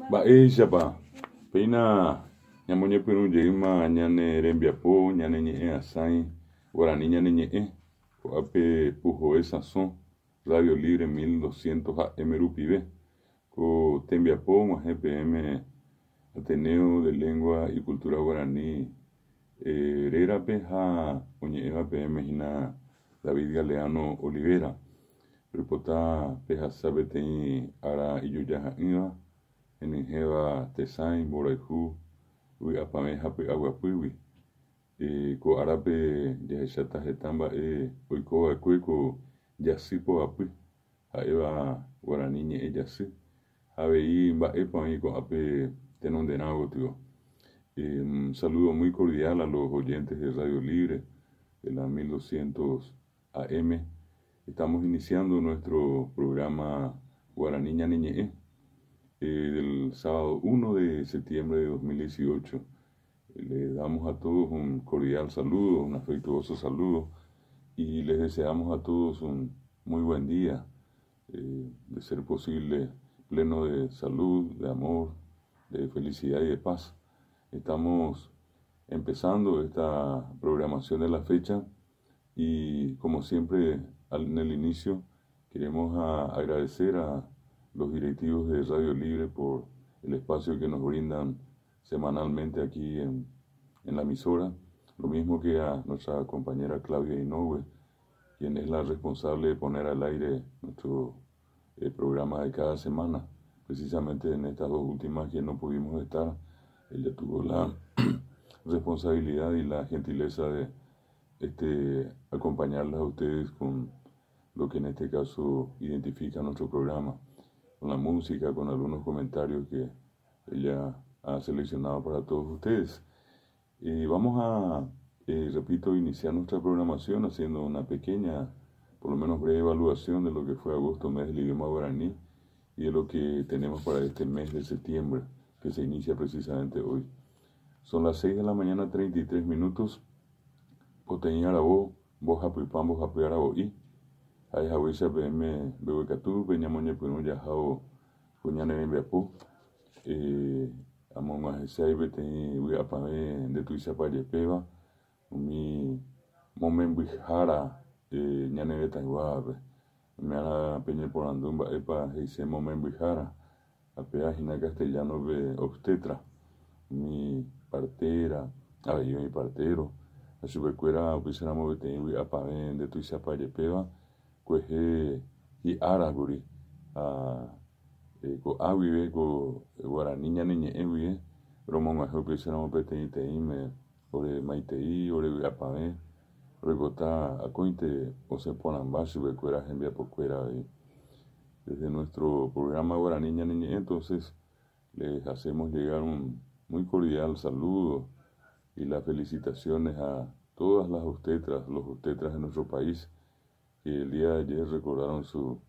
Mba'éichapa péina ñamoñepyrũjeýma ñane rembiapo ñane ñe'ẽ asãi Guarani ñane ñe'ẽ ko'ápe Pujoe Sazón Radio Libre 1200 AM rupive ko tembiapo og̃uahẽ PM Ateneo de Lengua y Cultura Guaraní rérape ha oñe'ẽva PM hína David Galeano Olivera rypota pehasa peteĩ ára ijojaha'ỹva henyhẽva tesãi mborayhu vy'apavẽ ha py'aguapýgui ko árape jahecháta heta mba'e oikova'ekue ko jasy povapy ha'éva Guarani ñe'ẽ jasy avei mba'épavei ko'ápe tenonderã gotyo. Un saludo muy cordial a los oyentes de Radio Libre de la 1200 AM. Estamos iniciando nuestro programa Guaraní ñane ñe'ẽ del sábado 1 de septiembre de 2018. Les damos a todos un cordial saludo, un afectuoso saludo y les deseamos a todos un muy buen día, de ser posible pleno de salud, de amor, de felicidad y de paz. Estamos empezando esta programación de la fecha y como siempre en el inicio queremos agradecer a los directivos de Radio Libre por el espacio que nos brindan semanalmente aquí en la emisora, lo mismo que a nuestra compañera Claudia Inoue, quien es la responsable de poner al aire nuestro programa de cada semana. Precisamente en estas dos últimas que no pudimos estar, ella tuvo la responsabilidad y la gentileza de acompañarlas a ustedes con lo que en este caso identifica nuestro programa, con la música, con algunos comentarios que ella ha seleccionado para todos ustedes. Vamos a, repito, iniciar nuestra programación haciendo una pequeña, por lo menos breve evaluación de lo que fue agosto, mes del idioma guaraní, y de lo que tenemos para este mes de septiembre, que se inicia precisamente hoy. Son las 6 de la mañana, 33 minutos. Poteñi arabo, boja puipán, boja pui arabo'i. Hay jahuisa PM Behuecatú, Peñamoña Purún Yajao, Puñane Bembeapú. Among Ahesai Beteni, Wiapame, de Tuizapayepeva, mi Momen Bujara, Ñane Betaiwabe. Me hará Peña Porandumba, Epa, Heise Momen Bujara, a Peajina Castellano de Obstetra, mi partera, yo mi partero, a su becuera, Pisaramo Beteni, Wiapame, de Tuizapayepeva. Kuehe y araguri ko awive ko Guarani ñane ñe'ẽ guive romongaje upéicharamo peteĩ teĩme ore maitei ore vy'apavẽ rekota akóinte osẽporãmba chuvekuéra hembiapokuéra. Desde nuestro programa Guarani ñane ñe'ẽ entonces les hacemos llegar un muy cordial saludo y las felicitaciones a todas las obstetras, los obstetras de nuestro país, que el día de ayer recordaron su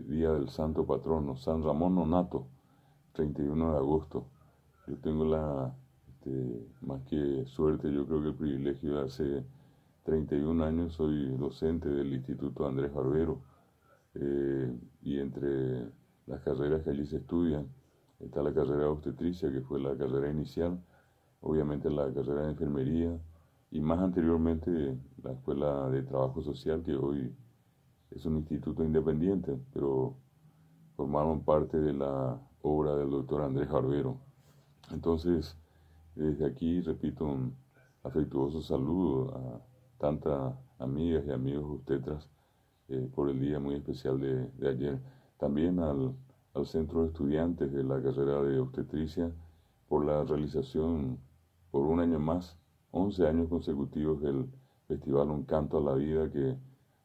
día del santo patrono, San Ramón Nonato, 31 de agosto. Yo tengo más que suerte, yo creo que el privilegio de hace 31 años soy docente del Instituto Andrés Barbero, y entre las carreras que allí se estudian está la carrera de obstetricia, que fue la carrera inicial, obviamente la carrera de enfermería, y más anteriormente la Escuela de Trabajo Social, que hoy es un instituto independiente, pero formaron parte de la obra del doctor Andrés Barbero. Entonces, desde aquí, repito, un afectuoso saludo a tantas amigas y amigos obstetras por el día muy especial de ayer. También al Centro de Estudiantes de la carrera de obstetricia por la realización por un año más, 11 años consecutivos del festival Un Canto a la Vida, que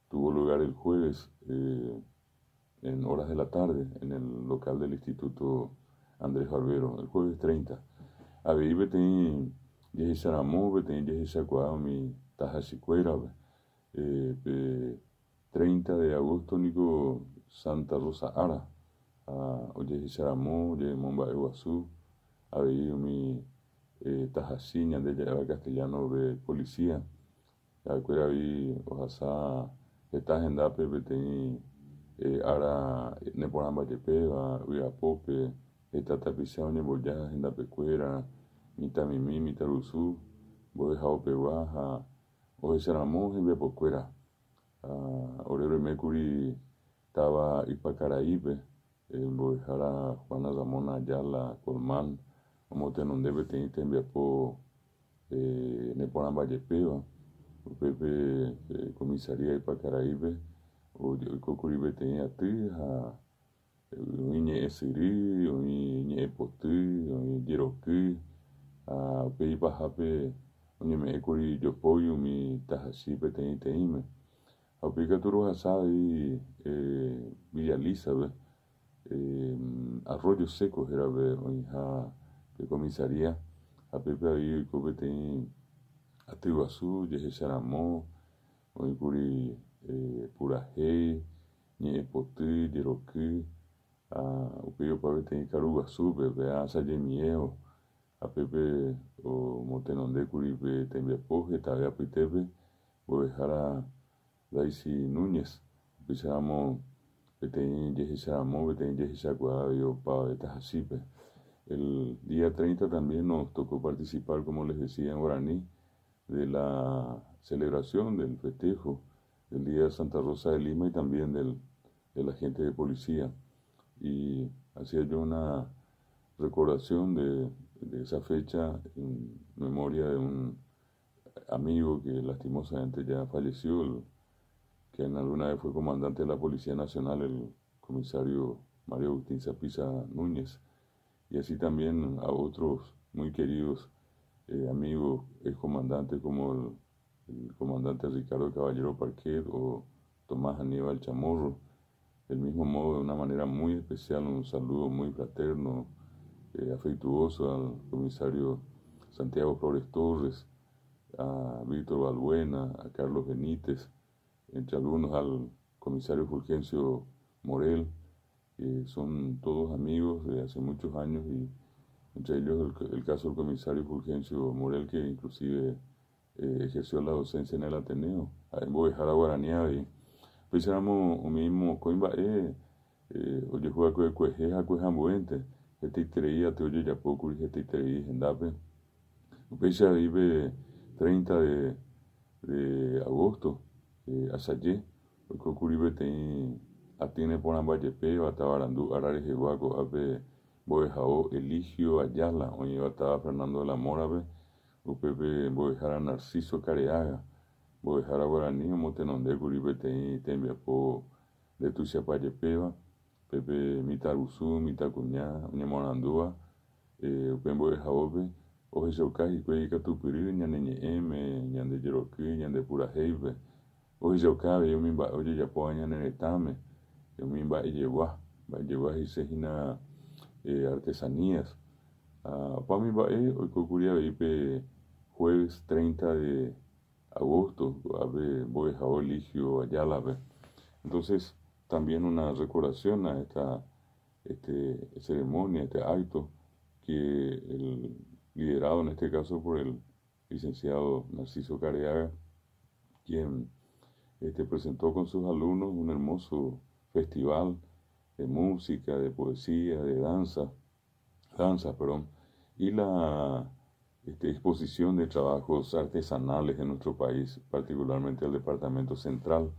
tuvo lugar el jueves en horas de la tarde en el local del Instituto Andrés Barbero, el jueves 30. Ahí betení yehisaramú, betení yehisakuá, mi tajasicuera, 30 de agosto, Nico Santa Rosa Ara, yehisaramú, yehimomba Eguazú, ahí mi tajasiña de Yayaba Castellano de Policía, acuera vi ojasa esta endape betení ara neporamba yepeva, viapope, esta tapizado en boya en la pecuera, mita mimi, mita rusu, voy a opeguaja, o ese ramo en bepocuera, orero mercury estaba ipa Caraíbe, en Bojara, Juana Ramona Ayala, Colmán, como te non debe tener en po Neporan Vallepeva, Pepe comisaría ipa Caraíbe, o Cocuribe tenía a Oinye Esiri, Oinye Epotri, Oinye Yeroki, a Peipa Jape, Oinye me Ekuri Yopoyu, mi Tajashi, Teime. A Pica Turo Hasai, Villa Elizabeth, Arroyo Seco, era ver, Oinja, de comisaría, a Pepe ahí, Copete, a Tiguazú, Yehesaramó, Oinkuri, Purajei, Nye Epotri, Yeroki, o peio para ter caruga super a saje mieo a pepe o motenonde curibe tembe poje tavia pitebe o dejara Daisy Núñez pisamos beten yehisamo beten yehisagua yo pa estas asipe el día 30 también nos tocó participar, como les decía en guaraní, de la celebración del festejo del Día de Santa Rosa de Lima y también del agente de policía. Y hacía yo una recordación de esa fecha en memoria de un amigo que lastimosamente ya falleció, que en alguna vez fue comandante de la Policía Nacional, el comisario Mario Agustín Sapiza Núñez, y así también a otros muy queridos amigos, excomandantes como el comandante Ricardo Caballero Parquet o Tomás Aníbal Chamorro. Del mismo modo, de una manera muy especial, un saludo muy fraterno, afectuoso al comisario Santiago Flores Torres, a Víctor Balbuena, a Carlos Benítez, entre algunos al comisario Fulgencio Morel, que son todos amigos de hace muchos años, y entre ellos el caso del comisario Fulgencio Morel, que inclusive ejerció la docencia en el Ateneo, en Bojara Guaranía, y pensamos o mismo coimba oye juega con cuejeja cuejambuente este creía te oye ya poco y este creía en dape pesa vive 30 de agosto asayé el cocuribe te atiene por ambayepe batabarandú arares de guaco ape boejao Eligio Ayala oye bataba Fernando de la Mora upepe boejara Narciso Careaga Bojara Guaraní, Motenonde, Curibe, Tembia, Po, de Tuxiapayepeva, Pepe, Mitaruzú, Mitacuñá, Ñamonandúa, Upembo de Jaobe, Oje Shaukaji, Cueca Tupiri, Ñaneñe M, Ñande Yeroki, Ñande Purajeibe, Oje Shaukaji, yo mimba, oye Yapoa, Ñanetame, yo mimba, Iyegua, y Sejina Artesanías. Pa mimba, hoy Cocuria, Ipe, jueves 30 de agosto, Bojao Eligio Ayala. Entonces, también una recordación a esta ceremonia, este acto, que liderado en este caso por el licenciado Narciso Careaga, quien presentó con sus alumnos un hermoso festival de música, de poesía, de danza, y la exposición de trabajos artesanales en nuestro país, particularmente el departamento central.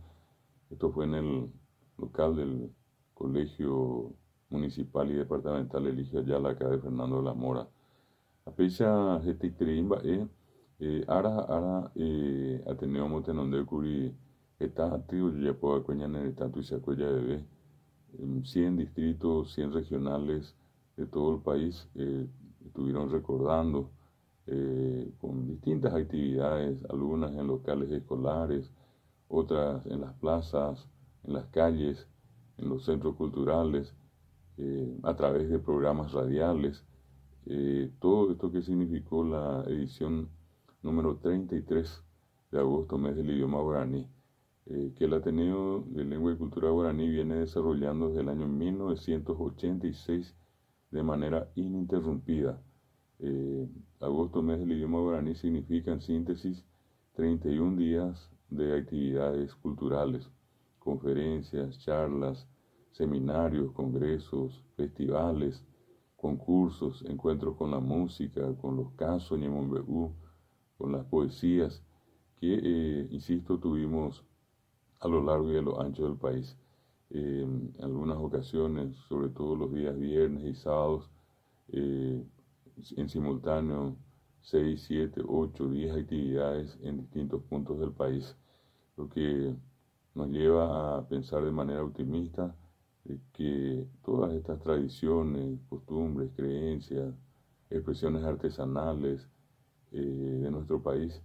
Esto fue en el local del Colegio Municipal y Departamental Eligio Ayala, acá de Fernando de la Mora. A pesar de este ara Ateneo Motenonde Curi está activo, ya puedo acuñar en el tanto y se acuella de 100 distritos, 100 regionales de todo el país estuvieron recordando con distintas actividades, algunas en locales escolares, otras en las plazas, en las calles, en los centros culturales, a través de programas radiales. Todo esto que significó la edición número 33 de agosto, mes del idioma guaraní, que el Ateneo de Lengua y Cultura Guaraní viene desarrollando desde el año 1986 de manera ininterrumpida. Agosto, mes del idioma guaraní, significa en síntesis 31 días de actividades culturales, conferencias, charlas, seminarios, congresos, festivales, concursos, encuentros con la música, con los casos, con las poesías que, insisto, tuvimos a lo largo y a lo ancho del país. En algunas ocasiones, sobre todo los días viernes y sábados, eh, en simultáneo, 6, 7, 8, 10 actividades en distintos puntos del país, lo que nos lleva a pensar de manera optimista que todas estas tradiciones, costumbres, creencias, expresiones artesanales de nuestro país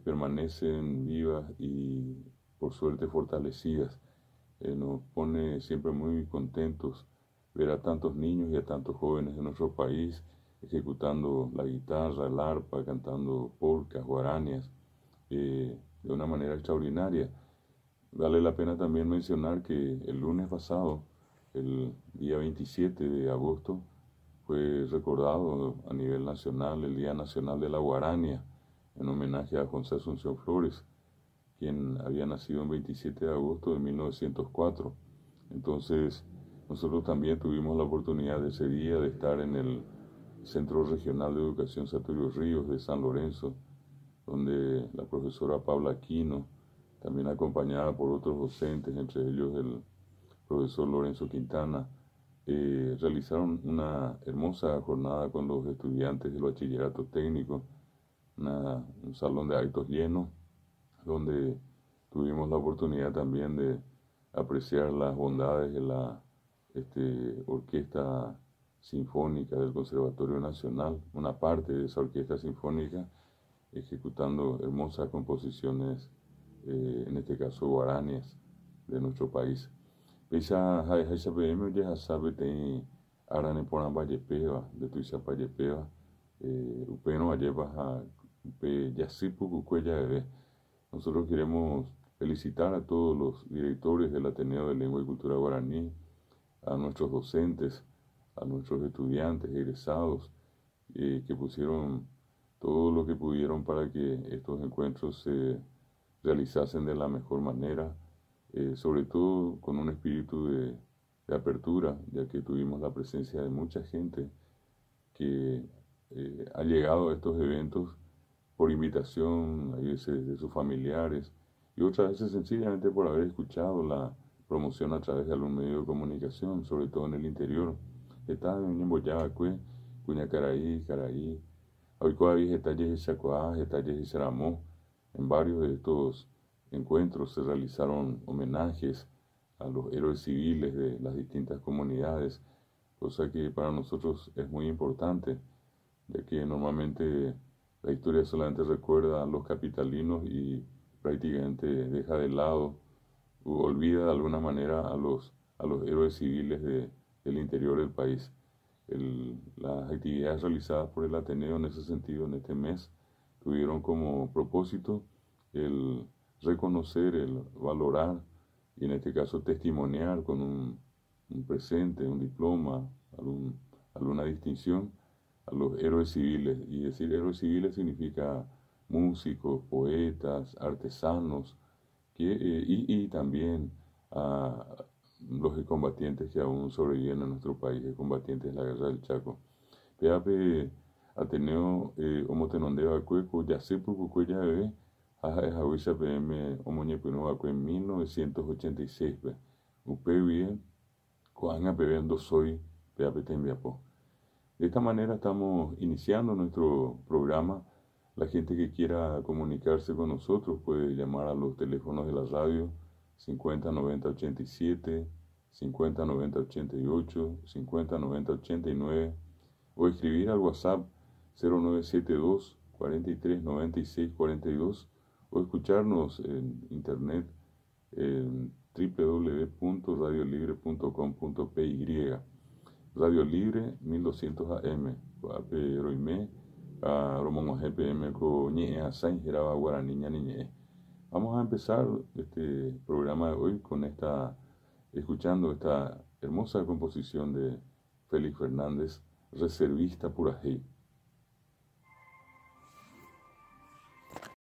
permanecen vivas y por suerte fortalecidas. Nos pone siempre muy contentos ver a tantos niños y a tantos jóvenes de nuestro país ejecutando la guitarra, el arpa, cantando polcas, guaranias, de una manera extraordinaria. Vale la pena también mencionar que el lunes pasado, el día 27 de agosto, fue recordado a nivel nacional el Día Nacional de la Guarania, en homenaje a José Asunción Flores, quien había nacido el 27 de agosto de 1904. Entonces, nosotros también tuvimos la oportunidad de ese día de estar en el Centro Regional de Educación Saturio Ríos de San Lorenzo, donde la profesora Paula Aquino, también acompañada por otros docentes, entre ellos el profesor Lorenzo Quintana, realizaron una hermosa jornada con los estudiantes del bachillerato técnico, un salón de actos lleno, donde tuvimos la oportunidad también de apreciar las bondades de la orquesta sinfónica del Conservatorio Nacional, una parte de esa orquesta sinfónica ejecutando hermosas composiciones, en este caso guaranías de nuestro país. Esa PM ya sabe te arane por Ambayepeva, de Tuisa Payepeva, upeno Ayevas a Yasipu Cucuella Bebé. Nosotros queremos felicitar a todos los directores del Ateneo de Lengua y Cultura Guaraní, a nuestros docentes, a nuestros estudiantes egresados, que pusieron todo lo que pudieron para que estos encuentros se realizasen de la mejor manera, sobre todo con un espíritu de apertura, ya que tuvimos la presencia de mucha gente que ha llegado a estos eventos por invitación, a veces de sus familiares, y otras veces sencillamente por haber escuchado la promoción a través de algún medio de comunicación, sobre todo en el interior. Está en Boyacue, Cuñacaraí, Caraí, Hoy detalles de Chacoá, detalles de Ceramó. En varios de estos encuentros se realizaron homenajes a los héroes civiles de las distintas comunidades, cosa que para nosotros es muy importante, ya que normalmente la historia solamente recuerda a los capitalinos y prácticamente deja de lado o olvida de alguna manera a los héroes civiles del interior del país. Las actividades realizadas por el Ateneo en ese sentido en este mes tuvieron como propósito el reconocer, el valorar y en este caso testimoniar con un presente, un diploma, alguna distinción a los héroes civiles. Y decir héroes civiles significa músicos, poetas, artesanos y también a los combatientes que aún sobreviven en nuestro país, combatientes de la guerra del Chaco. Peape Ateneo Omotenondeo Cueco, Yasepu Cucuella Bebé, Aja de Jahuisa PM Omoñepino en 1986. Upe bien, Coanga Bebendo Soy, Peape Tembiapo. De esta manera estamos iniciando nuestro programa. La gente que quiera comunicarse con nosotros puede llamar a los teléfonos de la radio 50 90 87, 50 90 88, 50 90 89 o escribir al WhatsApp 0972 43 96 42 o escucharnos en internet en www.radiolibre.com.py. Radio Libre 1200 AM, Roime, Romomo GPM, Coñea, Sain, Geraba, Guaraniña, Niñe. Vamos a empezar este programa de hoy con escuchando esta hermosa composición de Félix Fernández, Reservista Purajey.